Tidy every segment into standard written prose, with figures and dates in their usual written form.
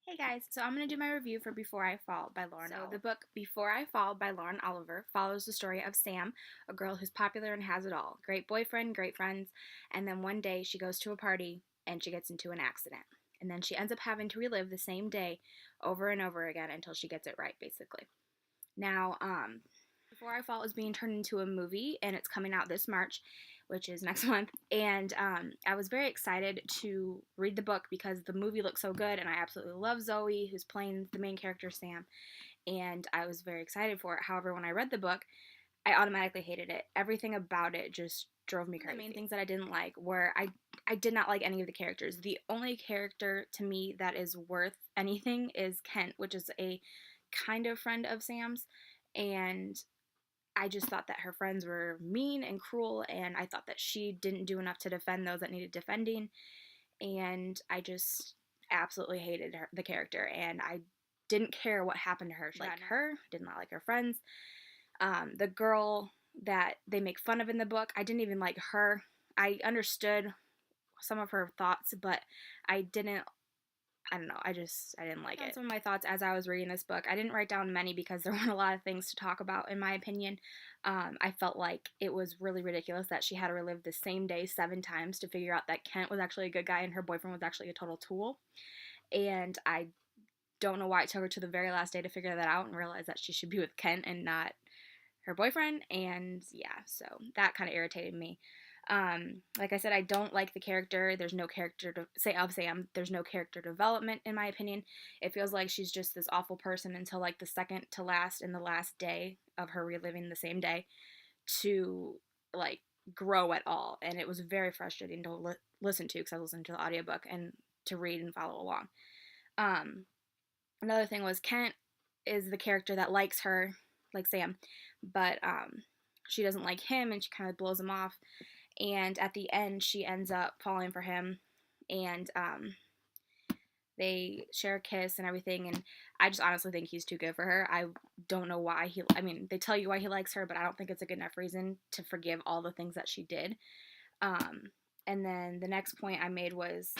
Hey guys, so I'm going to do my review for Before I Fall by Lauren Oliver. So the book Before I Fall by Lauren Oliver follows the story of Sam, a girl who's popular and has it all. Great boyfriend, great friends, and then one day she goes to a party and she gets into an accident. And then she ends up having to relive the same day over and over again until she gets it right, basically. Now, Before I Fall is being turned into a movie, and it's coming out this March, which is next month. And I was very excited to read the book because the movie looks so good, and I absolutely love Zoe, who's playing the main character, Sam. And I was very excited for it. However, when I read the book, I automatically hated it. Everything about it just drove me crazy. The main things that I didn't like were I did not like any of the characters. The only character to me that is worth anything is Kent, which is a kind of friend of Sam's. And I just thought that her friends were mean and cruel, and I thought that she didn't do enough to defend those that needed defending. And I just absolutely hated the character, and I didn't care what happened to her. She liked her, did not like her friends. The girl that they make fun of in the book, I didn't even like her. I understood some of her thoughts, but I don't know. I didn't like it. Some of my thoughts as I was reading this book. I didn't write down many because there weren't a lot of things to talk about, in my opinion. I felt like it was really ridiculous that she had to relive the same day 7 times to figure out that Kent was actually a good guy and her boyfriend was actually a total tool. And I don't know why it took her to the very last day to figure that out and realize that she should be with Kent and not her boyfriend. And yeah, so that kind of irritated me. Like I said, I don't like the character. There's no character to say of Sam. There's no character development, in my opinion. It feels like she's just this awful person until like the second to last and the last day of her reliving the same day to like grow at all. And it was very frustrating to listen to because I listened to the audiobook and to read and follow along. Another thing was Kent is the character that likes her, like Sam, but she doesn't like him and she kind of blows him off. And at the end, she ends up falling for him, and they share a kiss and everything. And I just honestly think he's too good for her. I don't know why I mean, they tell you why he likes her, but I don't think it's a good enough reason to forgive all the things that she did. And then the next point I made was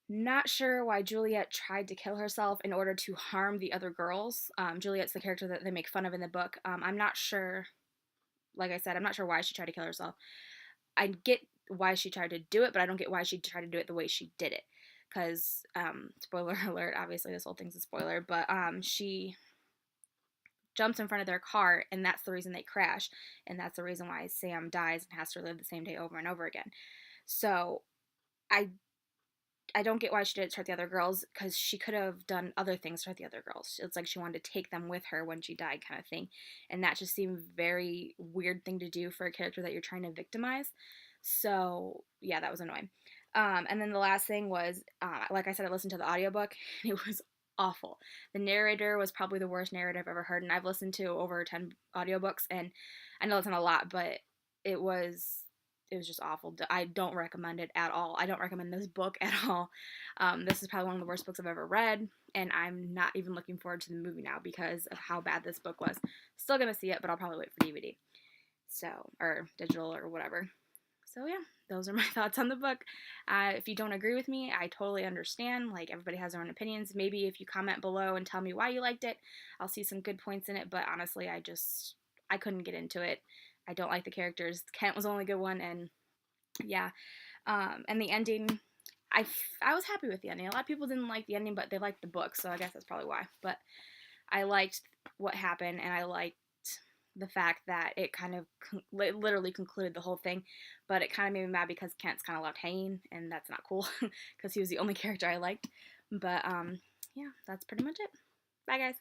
not sure why Juliet tried to kill herself in order to harm the other girls. Juliet's the character that they make fun of in the book. I'm not sure, like I said, I'm not sure why she tried to kill herself. I get why she tried to do it, but I don't get why she tried to do it the way she did it. Because, spoiler alert, obviously this whole thing's a spoiler, but she jumps in front of their car, and that's the reason they crash, and that's the reason why Sam dies and has to live the same day over and over again. So, I don't get why she did it to hurt the other girls, because she could have done other things to hurt the other girls. It's like she wanted to take them with her when she died, kind of thing. And that just seemed very weird thing to do for a character that you're trying to victimize. So, yeah, that was annoying. And then the last thing was, like I said, I listened to the audiobook, and it was awful. The narrator was probably the worst narrator I've ever heard, and I've listened to over 10 audiobooks, and I know it's not a lot, but it was just awful. I don't recommend it at all. I don't recommend this book at all. This is probably one of the worst books I've ever read, and I'm not even looking forward to the movie now because of how bad this book was. Still gonna see it, but I'll probably wait for DVD. So, or digital or whatever. So yeah, those are my thoughts on the book. If you don't agree with me, I totally understand. Like, everybody has their own opinions. Maybe if you comment below and tell me why you liked it, I'll see some good points in it. But honestly, I couldn't get into it. I don't like the characters. Kent was the only good one, and yeah. And the ending, I was happy with the ending. A lot of people didn't like the ending, but they liked the book, so I guess that's probably why. But I liked what happened, and I liked the fact that it kind of literally concluded the whole thing, but it kind of made me mad because Kent's kind of left hanging, and that's not cool because he was the only character I liked. But yeah, that's pretty much it. Bye, guys.